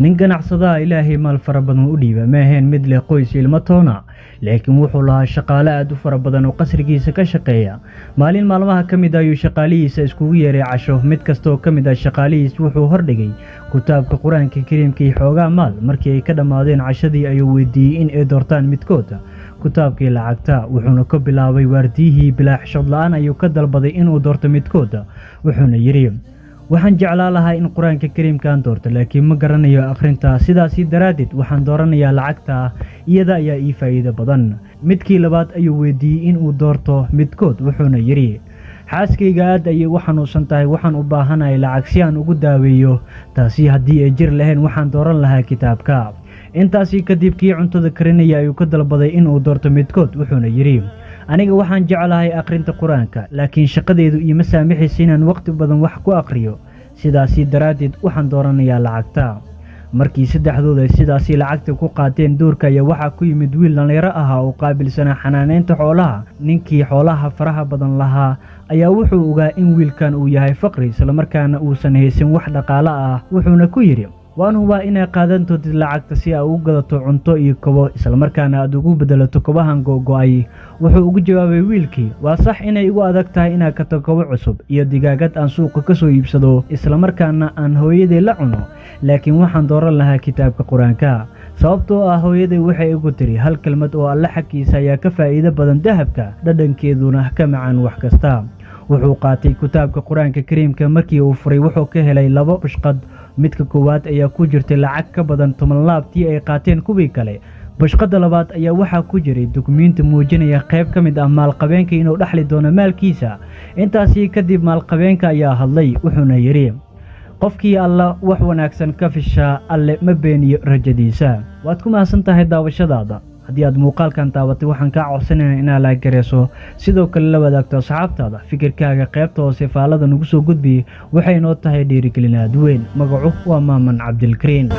nin ganacsada ilaahay maal fara badan u dhiiba ma ahayn mid leh qoys ilmo toona laakiin wuxuu lahaa shaqaale aad u fara badan oo qasrigiisa ka shaqeeya maalin maalmaha ka mid ayuu shaqaalihiisa iskugu yeeray casho mid kastoo ka mid ah shaqaalihiis wuxuu hordhigay kitaabka qur-aanka kariimka iyo xoogaa maal markii ay ka dhammaadeen cashadii ayuu weydiiyey in ay doortaan midkood kitaabkii lacagta wuxuuna ka bilaabay waardiyihii bilaa xishood la-aan ayuu ka dalbaday inuu doorto midkood wuxuuna yidhi waxaan jeclaa lahaa in qur-aanka kariimkaan doorto laakiin ma garanayo akhrinta sidaasii daraaddeed waxaan dooranayaa lacagta iyada ayaa ii faa'iido badan midkii labaad ayuu weydiiyey inuu doorto midkood wuxuuna yidhi xaaskayga aad ayay u xanuunsan tahay waxaan u baahanahay lacag si aan ugu daaweeyo taasi haddii ay jir lahayn waxaan dooran lahaa kitaabka intaasii kadib kii cuntada karinaya ayuu ka dalbaday inuu doorto midkood wuxuuna yidhi aniga waxaan jeclahay akhrinta qur-aanka laakiin shaqadeedu iima saamaxaysa inaan waqti badan wax ku akhriyo sidaasii daraaddeed waxaan dooranayaa lacagta markii saddexdood ay sidaasii lacagta ku qaateen duurka ayaa waxaa ku yimid wiil dhallinyaro ahaa oo qaabilsanaa xanaaneynta xoolaha ninkii xoolaha faraha badan lahaa ayaa wuxuu ogaa in wiilkan uu yahay faqri islamarkaana uusan haysan wax dhaqaale ah wuxuuna ku yidhi waan hubaa inay qaadan doontid lacagta si aad ugu gadato cunto iyo kobo islamarkaana aad ugu bedelato kobahan googo'ay wuxuu ugu jawaabay wiilkii waa sax inay igu adag tahay inaad gato kobo cusub iyo digaagad aan suuqa ka soo iibsado islamarkaana aan hooyaday la cuno laakiin waxaan dooran lahaa kitaabka qur-aanka sababtoo ah hooyaday waxay igu tiri hal kelmad oo alle xaggiisa ayaa ka faa'iido badan dahabka dhadhankeeduna ka macaan wax kasta wuxuu qaatay kitaabka qur-aanka kariimka markii uu furay wuxuu ka helay 2 bushqad midka koowaad ayaa ku jirtay lacag ka badan 10 laabtii ay qaateen kuwii kale bushqada labaad ayaa waxaa ku jiray dukumiinti muujinaya qayb ka mid ah maalqabeenka inuu dhaxli doono maalkiisa intaasii kadib maalqabeenka ayaa hadlay wuxuuna yidhi qofkii alla wax wanaagsan ka fishaa alle ma beeniyo rajadiisa waad ku mahadsan tahay daawashadaada haddii aad muuqaalkan taabatay waxaan kaa codsanaynaa inaad laag gareyso sidoo kale la wadaagto asxaabtaada fikirkaaga qaybta hoose faalada nagu soo gudbi waxay noo tahay dhiirigelin aad weyn magacu waa maaman cabdilkariin